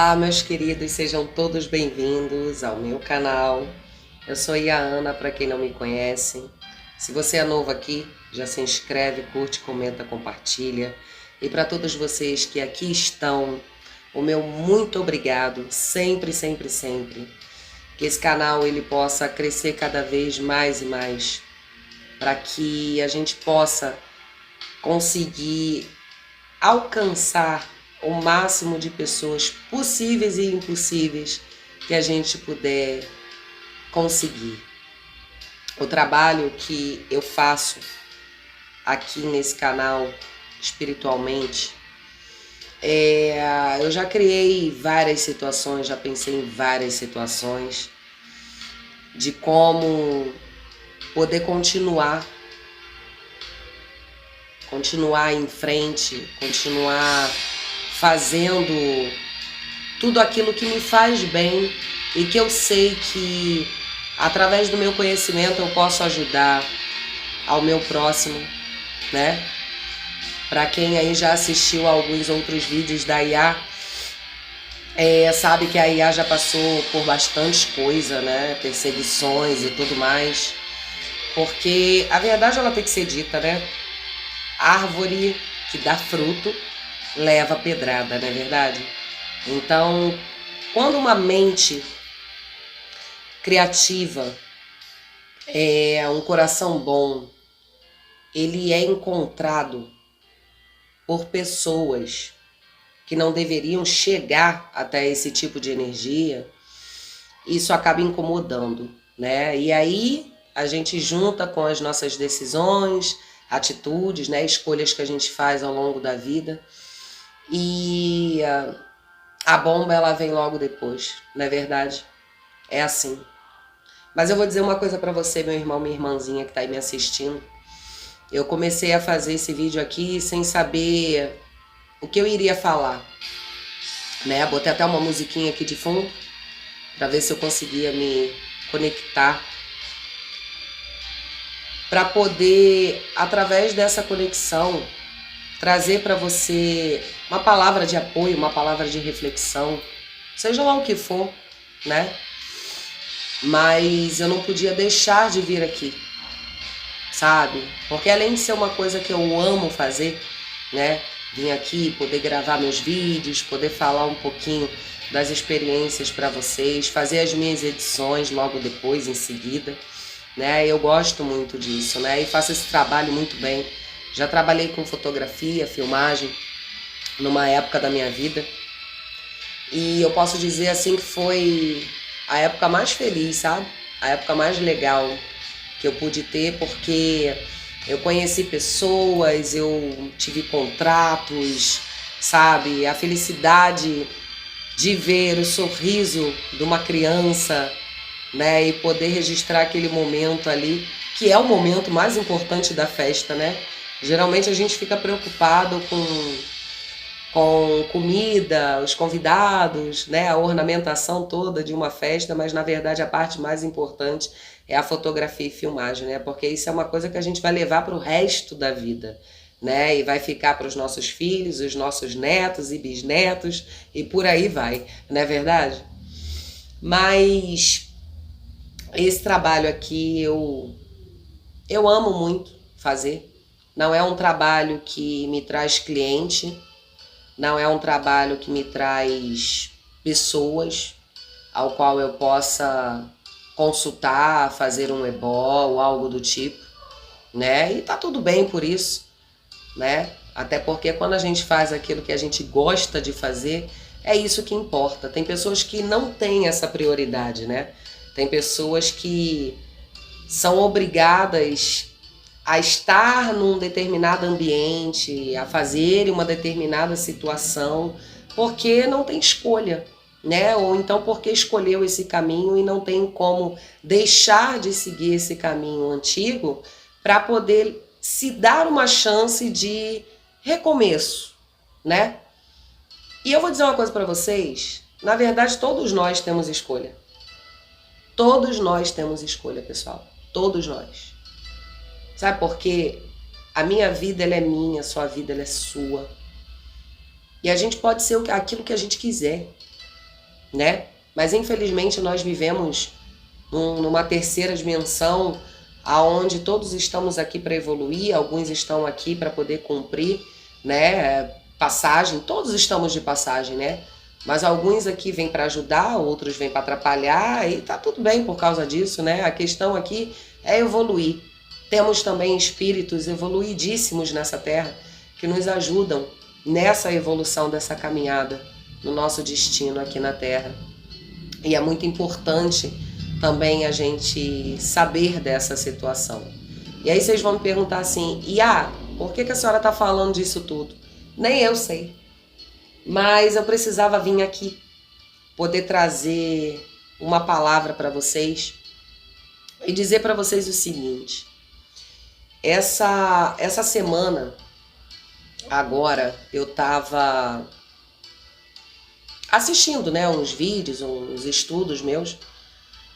Olá, meus queridos, sejam todos bem-vindos ao meu canal. Eu sou Iana, para quem não me conhece. Se você é novo aqui, já se inscreve, curte, comenta, compartilha. E para todos vocês que aqui estão, o meu muito obrigado, sempre, sempre, sempre. Que esse canal ele possa crescer cada vez mais e mais, para que a gente possa conseguir alcançar o máximo de pessoas possíveis e impossíveis que a gente puder conseguir. O trabalho que eu faço aqui nesse canal espiritualmente, eu já criei várias situações, já pensei em várias situações de como poder continuar em frente, continuar fazendo tudo aquilo que me faz bem e que eu sei que através do meu conhecimento eu posso ajudar ao meu próximo, né? Para quem aí já assistiu a alguns outros vídeos da IA, sabe que a IA já passou por bastante coisa, né? Perseguições e tudo mais, porque a verdade ela tem que ser dita, né? Árvore que dá fruto leva pedrada, não é verdade? Então, quando uma mente criativa, um coração bom, ele é encontrado por pessoas que não deveriam chegar até esse tipo de energia, isso acaba incomodando, né? E aí a gente junta com as nossas decisões, atitudes, né, escolhas que a gente faz ao longo da vida, e a bomba ela vem logo depois, não é verdade? É assim. Mas eu vou dizer uma coisa pra você, meu irmão, minha irmãzinha que tá aí me assistindo. Eu comecei a fazer esse vídeo aqui sem saber o que eu iria falar, né? Botei até uma musiquinha aqui de fundo pra ver se eu conseguia me conectar, para poder, através dessa conexão, trazer para você uma palavra de apoio, uma palavra de reflexão, seja lá o que for, né? Mas eu não podia deixar de vir aqui, sabe? Porque além de ser uma coisa que eu amo fazer, né? Vim aqui poder gravar meus vídeos, poder falar um pouquinho das experiências para vocês, fazer as minhas edições logo depois, em seguida, né? Eu gosto muito disso, né? E faço esse trabalho muito bem. Já trabalhei com fotografia, filmagem, numa época da minha vida. E eu posso dizer assim que foi a época mais feliz, sabe? A época mais legal que eu pude ter, porque eu conheci pessoas, eu tive contratos, sabe? A felicidade de ver o sorriso de uma criança, né? E poder registrar aquele momento ali, que é o momento mais importante da festa, né? Geralmente a gente fica preocupado com comida, os convidados, né, a ornamentação toda de uma festa, mas na verdade a parte mais importante é a fotografia e filmagem, né? Porque isso é uma coisa que a gente vai levar para o resto da vida, né? E vai ficar para os nossos filhos, os nossos netos e bisnetos e por aí vai, não é verdade? Mas esse trabalho aqui eu amo muito fazer. Não é um trabalho que me traz cliente, não é um trabalho que me traz pessoas ao qual eu possa consultar, fazer um ebó ou algo do tipo, né? E tá tudo bem por isso, né? Até porque quando a gente faz aquilo que a gente gosta de fazer, é isso que importa. Tem pessoas que não têm essa prioridade, né? Tem pessoas que são obrigadas a estar num determinado ambiente, a fazer uma determinada situação, porque não tem escolha, né? Ou então porque escolheu esse caminho e não tem como deixar de seguir esse caminho antigo para poder se dar uma chance de recomeço, né? E eu vou dizer uma coisa para vocês, na verdade todos nós temos escolha. Todos nós temos escolha, pessoal. Todos nós. Sabe por quê? A minha vida ela é minha, a sua vida ela é sua. E a gente pode ser aquilo que a gente quiser. né? Mas infelizmente nós vivemos numa terceira dimensão, aonde todos estamos aqui para evoluir, alguns estão aqui para poder cumprir, né? Passagem, todos estamos de passagem, né? Mas alguns aqui vêm para ajudar, outros vêm para atrapalhar, e tá tudo bem por causa disso, né? A questão aqui é evoluir. Temos também espíritos evoluidíssimos nessa terra que nos ajudam nessa evolução dessa caminhada, no nosso destino aqui na Terra. E é muito importante também a gente saber dessa situação. E aí vocês vão me perguntar assim, por que a senhora está falando disso tudo? Nem eu sei. Mas eu precisava vir aqui, poder trazer uma palavra para vocês e dizer para vocês o seguinte. Essa semana, agora, eu estava assistindo, né, uns vídeos, uns estudos meus,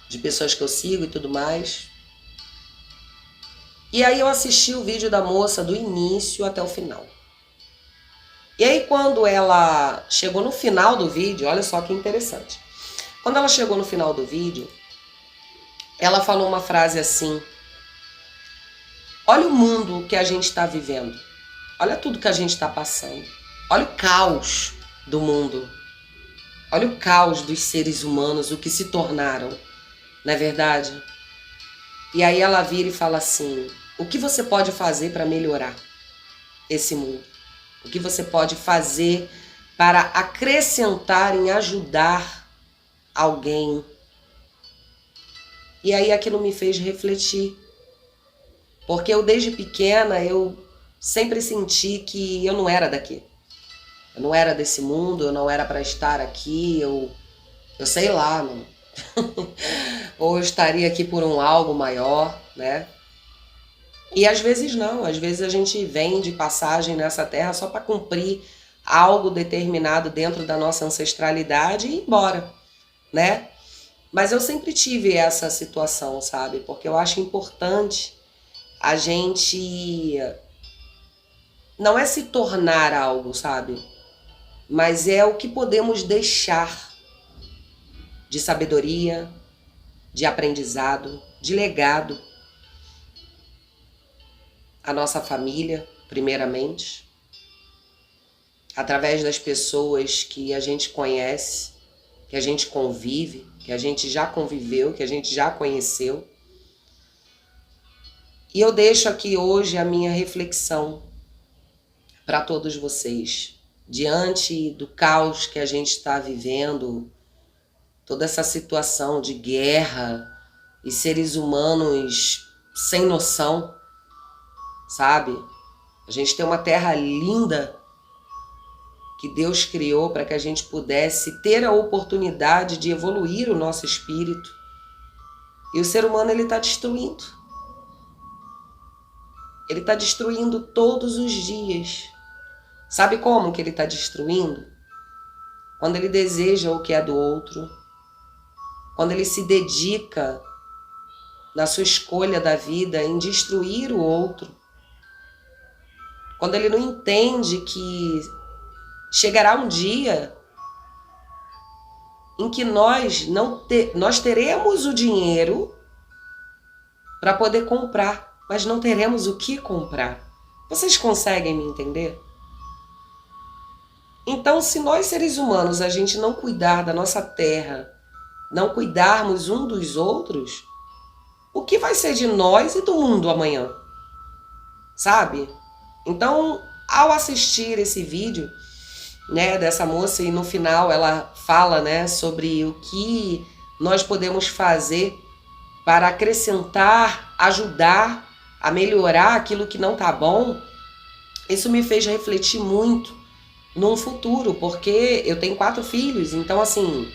de pessoas que eu sigo e tudo mais. E aí eu assisti o vídeo da moça do início até o final. E aí quando ela chegou no final do vídeo, olha só que interessante. Quando ela chegou no final do vídeo, ela falou uma frase assim: olha o mundo que a gente está vivendo. Olha tudo que a gente está passando. Olha o caos do mundo. Olha o caos dos seres humanos, o que se tornaram. Não é verdade? E aí ela vira e fala assim: o que você pode fazer para melhorar esse mundo? O que você pode fazer para acrescentar em ajudar alguém? E aí aquilo me fez refletir. Porque eu desde pequena eu sempre senti que eu não era daqui. Eu não era desse mundo, eu não era para estar aqui, eu sei lá, não. Ou eu estaria aqui por um algo maior, né? E às vezes não, às vezes a gente vem de passagem nessa terra só para cumprir algo determinado dentro da nossa ancestralidade e ir embora, né? Mas eu sempre tive essa situação, sabe? Porque eu acho importante a gente não é se tornar algo, sabe? Mas é o que podemos deixar de sabedoria, de aprendizado, de legado à nossa família, primeiramente, através das pessoas que a gente conhece, que a gente convive, que a gente já conviveu, que a gente já conheceu. E eu deixo aqui hoje a minha reflexão para todos vocês. Diante do caos que a gente está vivendo, toda essa situação de guerra e seres humanos sem noção, sabe? A gente tem uma terra linda que Deus criou para que a gente pudesse ter a oportunidade de evoluir o nosso espírito. E o ser humano, ele está destruindo. Ele está destruindo todos os dias. Sabe como que ele está destruindo? Quando ele deseja o que é do outro, quando ele se dedica na sua escolha da vida em destruir o outro, quando ele não entende que chegará um dia em que nós teremos o dinheiro para poder comprar, mas não teremos o que comprar. Vocês conseguem me entender? Então, se nós seres humanos a gente não cuidar da nossa terra, não cuidarmos um dos outros, o que vai ser de nós e do mundo amanhã? Sabe? Então, ao assistir esse vídeo, né, dessa moça, e no final ela fala, né, sobre o que nós podemos fazer para acrescentar, ajudar a melhorar aquilo que não tá bom, isso me fez refletir muito num futuro, porque eu tenho 4 filhos, então assim,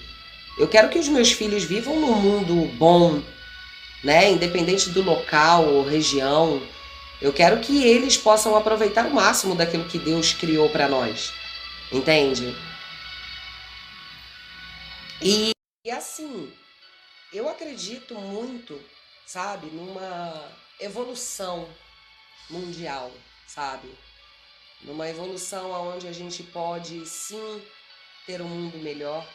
eu quero que os meus filhos vivam num mundo bom, né, independente do local ou região. Eu quero que eles possam aproveitar o máximo daquilo que Deus criou para nós. Entende? E assim, eu acredito muito, sabe, numa evolução mundial, sabe? Numa evolução onde a gente pode sim ter um mundo melhor,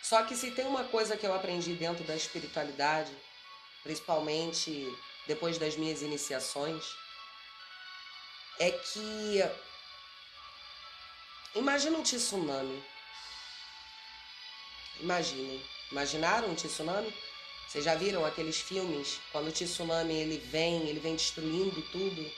Só que se tem uma coisa que eu aprendi dentro da espiritualidade, principalmente depois das minhas iniciações, é que imagina um tsunami. Imaginaram um tsunami? Vocês já viram aqueles filmes quando o tsunami ele vem destruindo tudo,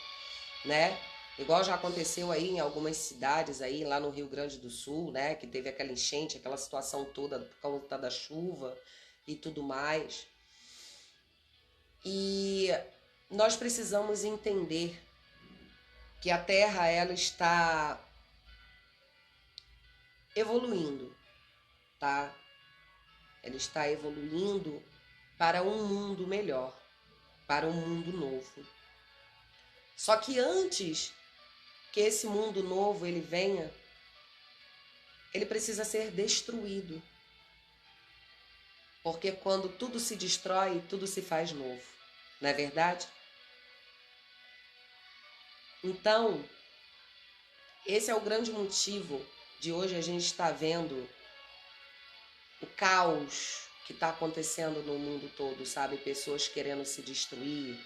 né? Igual já aconteceu aí em algumas cidades aí lá no Rio Grande do Sul, né, que teve aquela enchente, aquela situação toda por conta da chuva e tudo mais. E nós precisamos entender que a Terra ela está evoluindo, tá? Ela está evoluindo para um mundo melhor, para um mundo novo. Só que antes que esse mundo novo ele venha, ele precisa ser destruído. Porque quando tudo se destrói, tudo se faz novo. Não é verdade? Então, esse é o grande motivo de hoje a gente estar vendo o caos que está acontecendo no mundo todo, sabe? Pessoas querendo se destruir,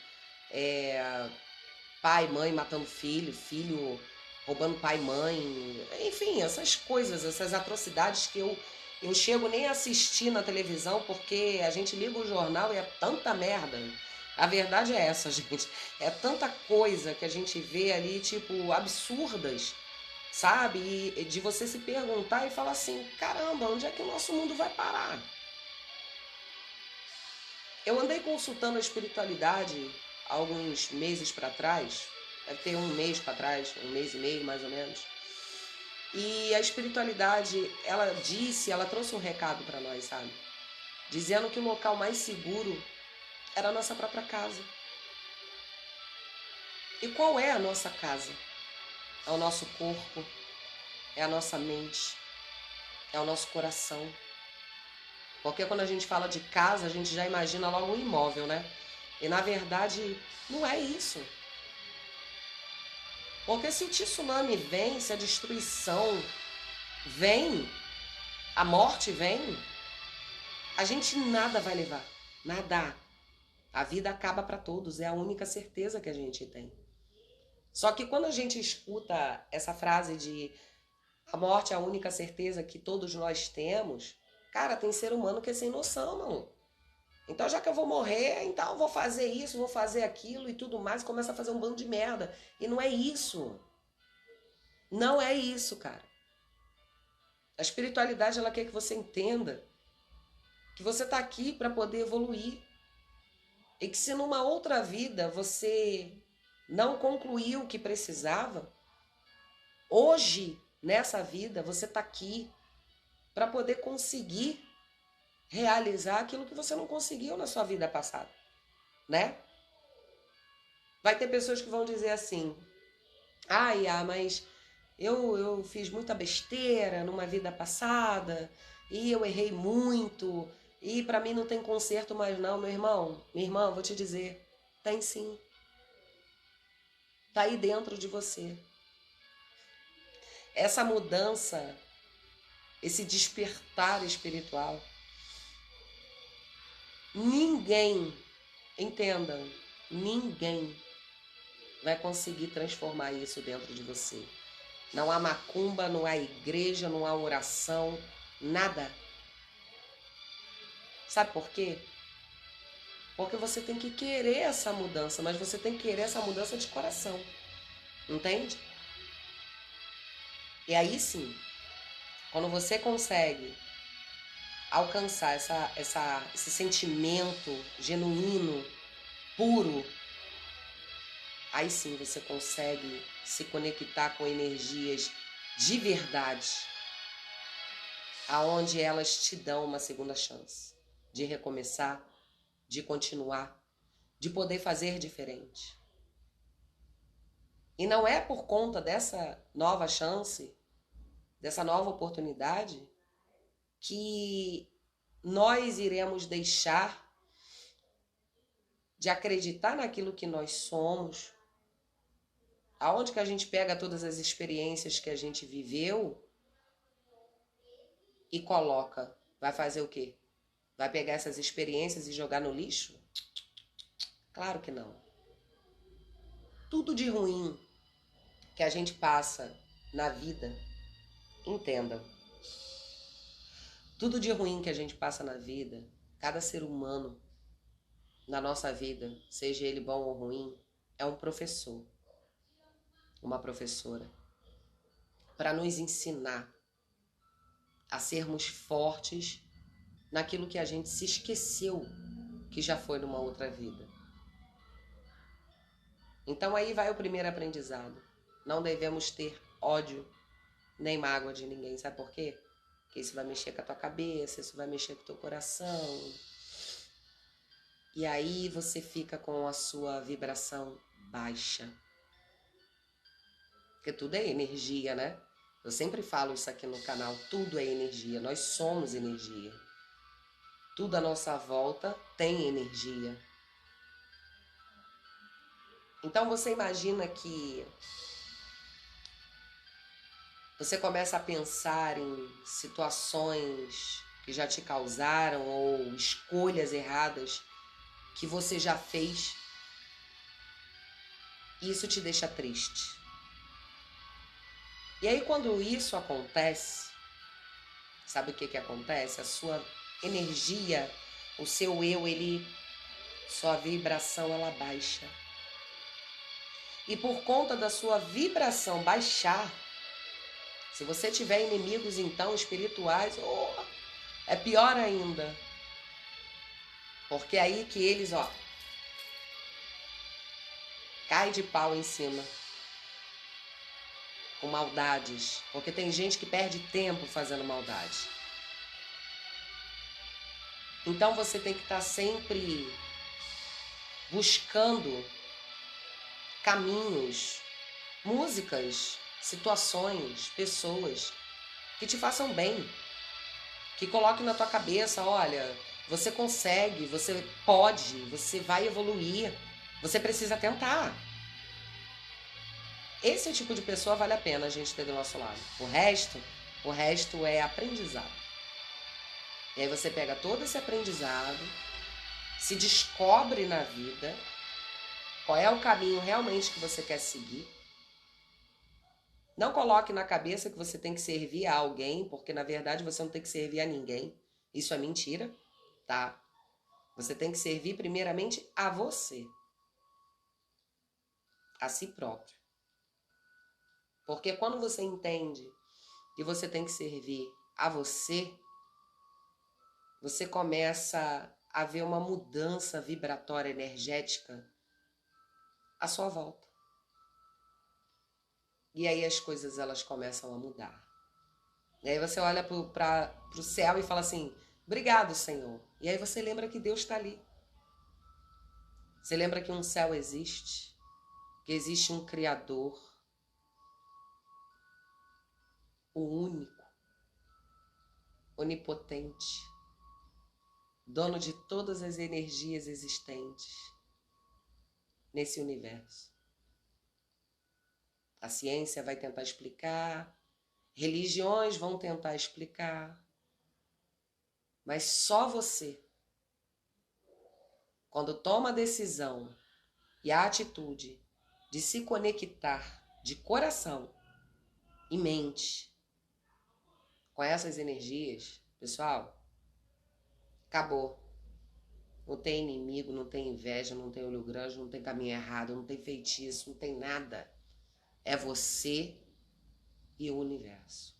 pai, mãe matando filho, filho roubando pai e mãe, enfim, essas coisas, essas atrocidades que eu chego nem a assistir na televisão porque a gente liga o jornal e é tanta merda. A verdade é essa, gente. É tanta coisa que a gente vê ali, tipo, absurdas, sabe? E de você se perguntar e falar assim, caramba, onde é que o nosso mundo vai parar? Eu andei consultando a espiritualidade há alguns meses para trás, deve ter um mês para trás, um mês e meio mais ou menos. E a espiritualidade, ela trouxe um recado para nós, sabe? Dizendo que o local mais seguro era a nossa própria casa. E qual é a nossa casa? É o nosso corpo, é a nossa mente, é o nosso coração. Porque quando a gente fala de casa, a gente já imagina logo um imóvel, né? E na verdade, não é isso. Porque se o tsunami vem, se a destruição vem, a morte vem, a gente nada vai levar. Nada. A vida acaba para todos, é a única certeza que a gente tem. Só que quando a gente escuta essa frase de a morte é a única certeza que todos nós temos, cara, tem ser humano que é sem noção, não. Então, já que eu vou morrer, então eu vou fazer isso, vou fazer aquilo e tudo mais, e começa a fazer um bando de merda. E não é isso. Não é isso, cara. A espiritualidade, ela quer que você entenda que você tá aqui para poder evoluir. E que se numa outra vida você não concluiu o que precisava, hoje, nessa vida, você tá aqui para poder conseguir realizar aquilo que você não conseguiu na sua vida passada, né? Vai ter pessoas que vão dizer assim, mas eu fiz muita besteira numa vida passada e eu errei muito e para mim não tem conserto mais não, meu irmão. Minha irmã, vou te dizer, tem sim. Tá aí dentro de você. Essa mudança, esse despertar espiritual, ninguém, entendam, ninguém vai conseguir transformar isso dentro de você. Não há macumba, não há igreja, não há oração, nada. Sabe por quê? Porque você tem que querer essa mudança, mas você tem que querer essa mudança de coração. Entende? E aí sim, quando você consegue alcançar esse sentimento genuíno, puro, aí sim você consegue se conectar com energias de verdade, aonde elas te dão uma segunda chance de recomeçar, de continuar, de poder fazer diferente. E não é por conta dessa nova chance, dessa nova oportunidade, que nós iremos deixar de acreditar naquilo que nós somos, aonde que a gente pega todas as experiências que a gente viveu e coloca Vai fazer o quê? Vai pegar essas experiências e jogar no lixo? Claro que não. Tudo de ruim que a gente passa na vida, entendam. Tudo de ruim que a gente passa na vida, cada ser humano na nossa vida, seja ele bom ou ruim, é um professor, uma professora, para nos ensinar a sermos fortes naquilo que a gente se esqueceu que já foi numa outra vida. Então aí vai o primeiro aprendizado. Não devemos ter ódio nem mágoa de ninguém. Sabe por quê? Porque isso vai mexer com a tua cabeça, isso vai mexer com o teu coração. E aí você fica com a sua vibração baixa. Porque tudo é energia, né? Eu sempre falo isso aqui no canal, tudo é energia, nós somos energia. Tudo à nossa volta tem energia. Então você imagina que você começa a pensar em situações que já te causaram ou escolhas erradas que você já fez e isso te deixa triste. E aí quando isso acontece, sabe o que acontece? A sua energia, o seu eu, sua vibração ela baixa. E por conta da sua vibração baixar, se você tiver inimigos então espirituais, é pior ainda. Porque aí que eles, cai de pau em cima. Com maldades. Porque tem gente que perde tempo fazendo maldade. Então você tem que estar sempre buscando caminhos, músicas, situações, pessoas que te façam bem. Que coloquem na tua cabeça, olha, você consegue, você pode, você vai evoluir, você precisa tentar. Esse tipo de pessoa vale a pena a gente ter do nosso lado. O resto é aprendizado. E aí você pega todo esse aprendizado, se descobre na vida qual é o caminho realmente que você quer seguir. Não coloque na cabeça que você tem que servir a alguém, porque na verdade você não tem que servir a ninguém. Isso é mentira, tá? Você tem que servir primeiramente a você. A si próprio. Porque quando você entende que você tem que servir a você, você começa a ver uma mudança vibratória energética à sua volta. E aí as coisas elas começam a mudar. E aí você olha para o céu e fala assim, obrigado, Senhor. E aí você lembra que Deus está ali. Você lembra que um céu existe, que existe um Criador, o único, onipotente, dono de todas as energias existentes nesse universo. A ciência vai tentar explicar, religiões vão tentar explicar, mas só você, quando toma a decisão e a atitude de se conectar de coração e mente com essas energias, pessoal, acabou. Não tem inimigo, não tem inveja, não tem olho grande, não tem caminho errado, não tem feitiço, não tem nada. É você e o universo.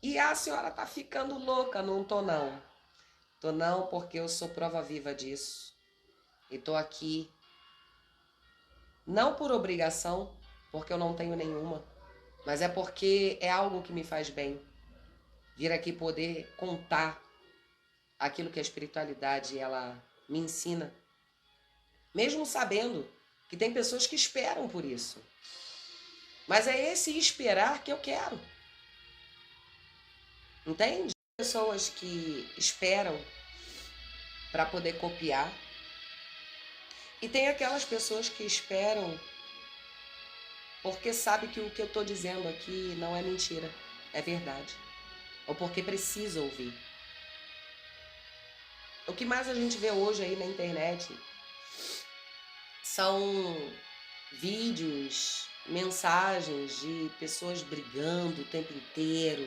E a senhora tá ficando louca, não tô não. Tô não porque eu sou prova viva disso. E tô aqui não por obrigação, porque eu não tenho nenhuma, mas é porque é algo que me faz bem. Vir aqui poder contar aquilo que a espiritualidade ela me ensina. Mesmo sabendo que tem pessoas que esperam por isso. Mas é esse esperar que eu quero. Entende? Pessoas que esperam para poder copiar. E tem aquelas pessoas que esperam porque sabe que o que eu estou dizendo aqui não é mentira, é verdade. ou porque precisa ouvir. O que mais a gente vê hoje aí na internet são vídeos, mensagens de pessoas brigando o tempo inteiro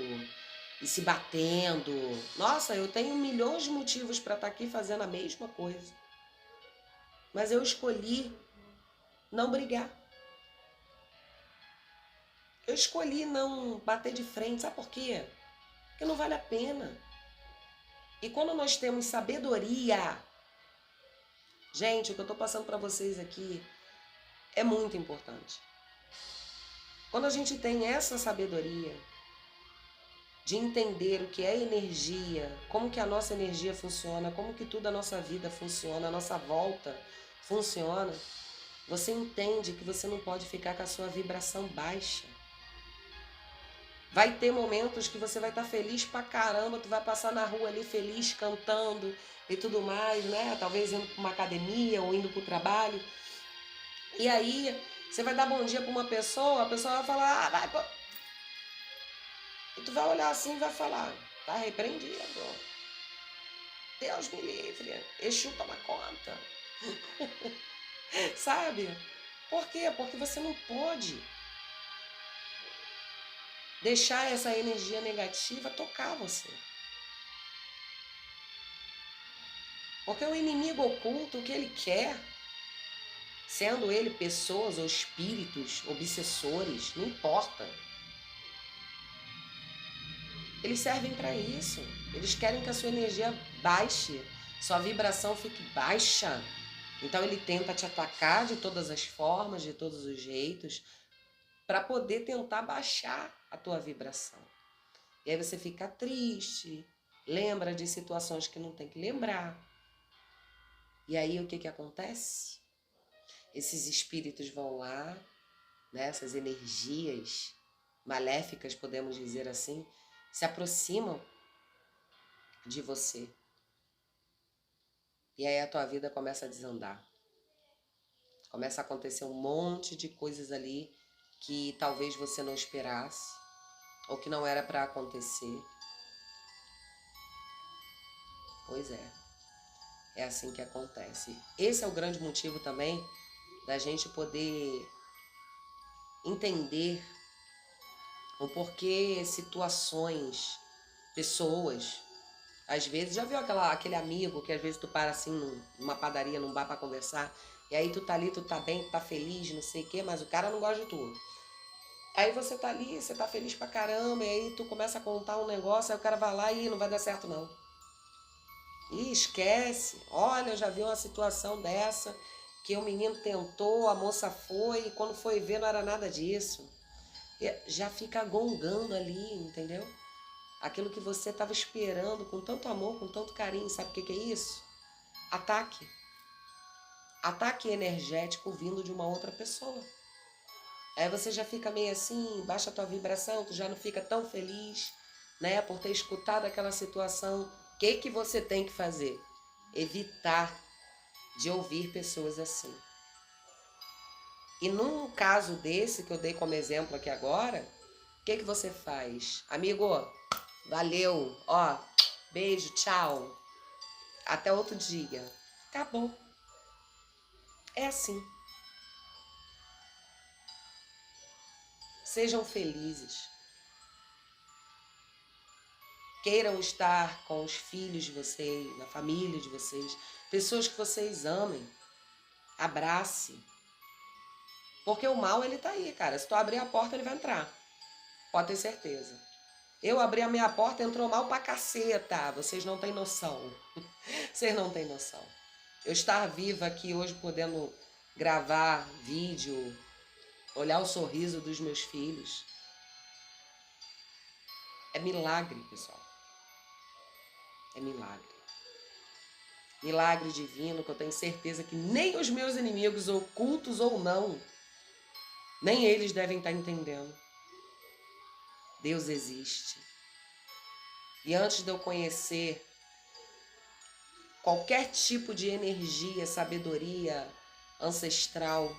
e se batendo. Nossa, eu tenho milhões de motivos para estar aqui fazendo a mesma coisa. Mas eu escolhi não brigar. Eu escolhi não bater de frente. Sabe por quê? Porque não vale a pena. E quando nós temos sabedoria, gente, o que eu estou passando para vocês aqui é muito importante. Quando a gente tem essa sabedoria de entender o que é energia, como que a nossa energia funciona, como que tudo a nossa vida funciona, a nossa volta funciona, você entende que você não pode ficar com a sua vibração baixa. Vai ter momentos que você vai estar feliz pra caramba, tu vai passar na rua ali feliz, cantando e tudo mais, né? Talvez indo pra uma academia ou indo pro trabalho. E aí, você vai dar bom dia pra uma pessoa, a pessoa vai falar, vai, pô. E tu vai olhar assim e vai falar, tá repreendido. Deus me livre, Exu toma conta. Sabe? Por quê? Porque você não pode deixar essa energia negativa tocar você. Porque o inimigo oculto, o que ele quer, sendo ele pessoas ou espíritos obsessores, não importa. Eles servem para isso. Eles querem que a sua energia baixe, sua vibração fique baixa. Então ele tenta te atacar de todas as formas, de todos os jeitos, para poder tentar baixar a tua vibração. E aí você fica triste, lembra de situações que não tem que lembrar. E aí o que que acontece? Esses espíritos vão lá, né, essas energias maléficas, podemos dizer assim, se aproximam de você. E aí a tua vida começa a desandar. Começa a acontecer um monte de coisas ali que talvez você não esperasse ou que não era para acontecer. Pois é assim que acontece. Esse é o grande motivo também da gente poder entender o porquê situações, pessoas, às vezes, já viu aquele amigo que às vezes tu para assim numa padaria, num bar pra conversar, e aí tu tá ali, tu tá bem, tu tá feliz, não sei o quê, mas o cara não gosta de tu. Aí você tá ali, você tá feliz pra caramba, e aí tu começa a contar um negócio, aí o cara vai lá e não vai dar certo não. Ih, esquece. Olha, eu já vi uma situação dessa, que o menino tentou, a moça foi, e quando foi ver não era nada disso. E já fica gongando ali, entendeu? Aquilo que você estava esperando com tanto amor, com tanto carinho, sabe o que é isso? Ataque. Ataque energético vindo de uma outra pessoa. Aí você já fica meio assim, baixa a tua vibração, tu já não fica tão feliz, né, por ter escutado aquela situação. O que você tem que fazer? Evitar de ouvir pessoas assim. E num caso desse que eu dei como exemplo aqui agora, o que você faz? Amigo, valeu, ó, beijo, tchau, até outro dia. Acabou. É assim. Sejam felizes. Queiram estar com os filhos de vocês, na família de vocês, pessoas que vocês amem. Abrace. Porque o mal, ele tá aí, cara. Se tu abrir a porta, ele vai entrar. Pode ter certeza. Eu abri a minha porta, entrou mal pra caceta. Vocês não têm noção. Vocês não têm noção. Eu estar viva aqui hoje, podendo gravar vídeo, olhar o sorriso dos meus filhos, é milagre, pessoal. É milagre. Milagre divino que eu tenho certeza que nem os meus inimigos, ocultos ou não, nem eles devem estar entendendo. Deus existe. E antes de eu conhecer qualquer tipo de energia, sabedoria ancestral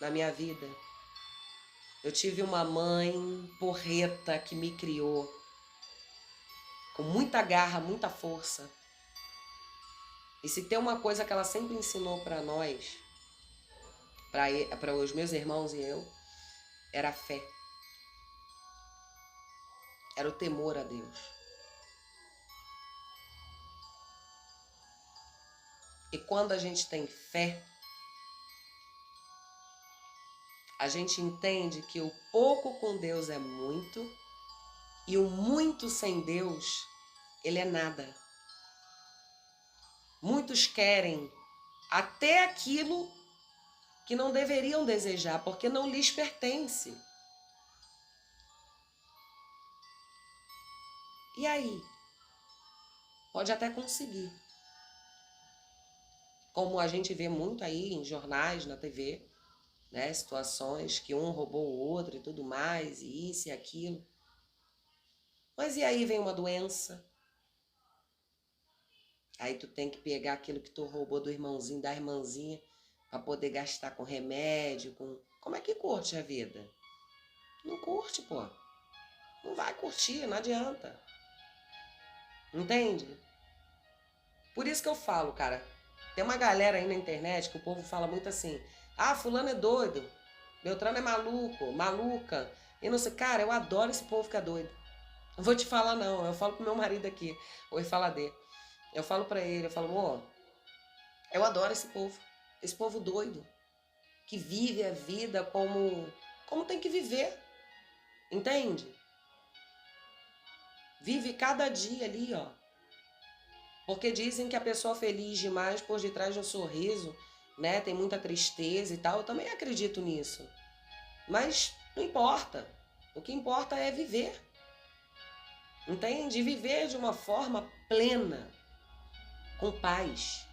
na minha vida, eu tive uma mãe porreta que me criou, com muita garra, muita força. E se tem uma coisa que ela sempre ensinou para nós, para os meus irmãos e eu, era a fé. Era o temor a Deus. E quando a gente tem fé, a gente entende que o pouco com Deus é muito e o muito sem Deus, ele é nada. Muitos querem até aquilo que não deveriam desejar, porque não lhes pertence. E aí? Pode até conseguir. Como a gente vê muito aí em jornais, na TV, né? Situações que um roubou o outro e tudo mais, e isso e aquilo. Mas e aí vem uma doença? Aí tu tem que pegar aquilo que tu roubou do irmãozinho, da irmãzinha, para poder gastar com remédio, com... Como é que curte a vida? Não curte, pô. Não vai curtir, não adianta. Entende? Por isso que eu falo, cara, tem uma galera aí na internet que o povo fala muito assim, ah, fulano é doido, Beltrano é maluco, maluca, e não sei, cara, eu adoro esse povo que é doido. Não vou te falar não, eu falo pro meu marido aqui, oi faladê, eu falo pra ele, eu falo, amor, eu adoro esse povo doido, que vive a vida como tem que viver, entende? Vive cada dia ali, ó. Porque dizem que a pessoa feliz demais por detrás de um sorriso, né, tem muita tristeza e tal. Eu também acredito nisso. Mas não importa. O que importa é viver. Entende? Viver de uma forma plena, com paz.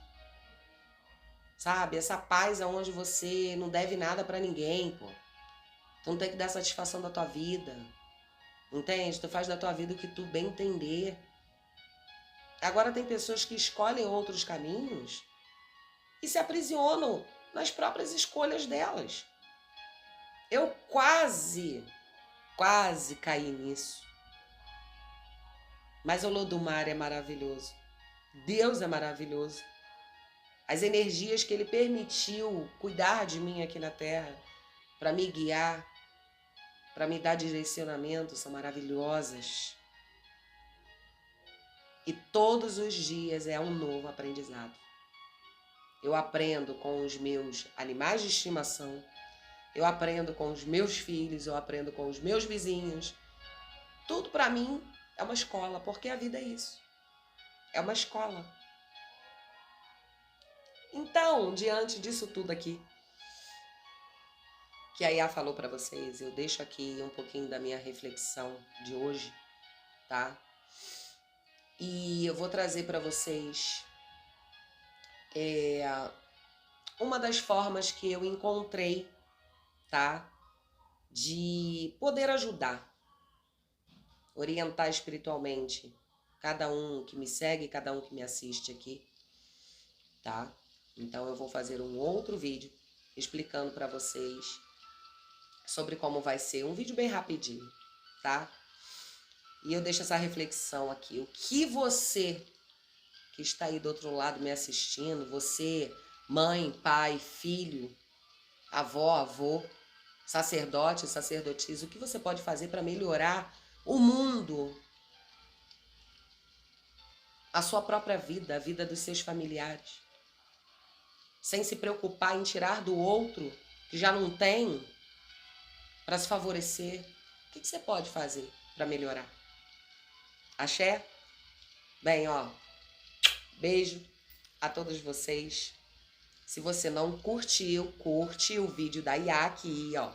Sabe? Essa paz aonde você não deve nada pra ninguém, pô. Tu não tem que dar satisfação da tua vida. Entende? Tu faz da tua vida o que tu bem entender. Agora tem pessoas que escolhem outros caminhos e se aprisionam nas próprias escolhas delas. Eu quase caí nisso. Mas o Lodumar é maravilhoso. Deus é maravilhoso. As energias que Ele permitiu cuidar de mim aqui na Terra, para me guiar, para me dar direcionamento, são maravilhosas. E todos os dias é um novo aprendizado. Eu aprendo com os meus animais de estimação, eu aprendo com os meus filhos, eu aprendo com os meus vizinhos. Tudo para mim é uma escola, porque a vida é isso. É uma escola. Então, diante disso tudo aqui, que a Iá falou para vocês, eu deixo aqui um pouquinho da minha reflexão de hoje, tá? E eu vou trazer para vocês uma das formas que eu encontrei, tá? De poder ajudar, orientar espiritualmente cada um que me segue, cada um que me assiste aqui, tá? Então eu vou fazer um outro vídeo explicando para vocês sobre como vai ser, um vídeo bem rapidinho, tá? E eu deixo essa reflexão aqui. O que você que está aí do outro lado me assistindo, você, mãe, pai, filho, avó, avô, sacerdote, sacerdotisa, o que você pode fazer para melhorar o mundo, a sua própria vida, a vida dos seus familiares, sem se preocupar em tirar do outro que já não tem para se favorecer? O que você pode fazer para melhorar? Axé? Bem, ó, beijo a todos vocês. Se você não curtiu, curte o vídeo da Iá aqui, ó.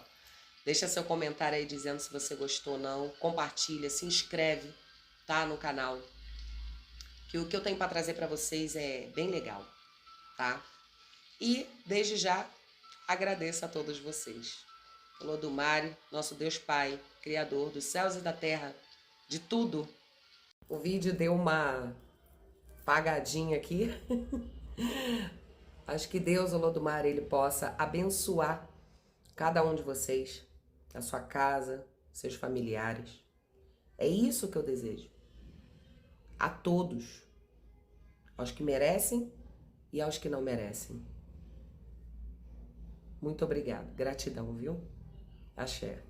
Deixa seu comentário aí dizendo se você gostou ou não. Compartilha, se inscreve, tá, no canal. Que o que eu tenho para trazer para vocês é bem legal, tá? E, desde já, agradeço a todos vocês. Lodumare, nosso Deus Pai, Criador dos céus e da terra, de tudo. O vídeo deu uma apagadinha aqui. Acho que Deus, Olodumare, Ele possa abençoar cada um de vocês, a sua casa, seus familiares. É isso que eu desejo. a todos, aos que merecem e aos que não merecem. Muito obrigado, gratidão, viu? Axé.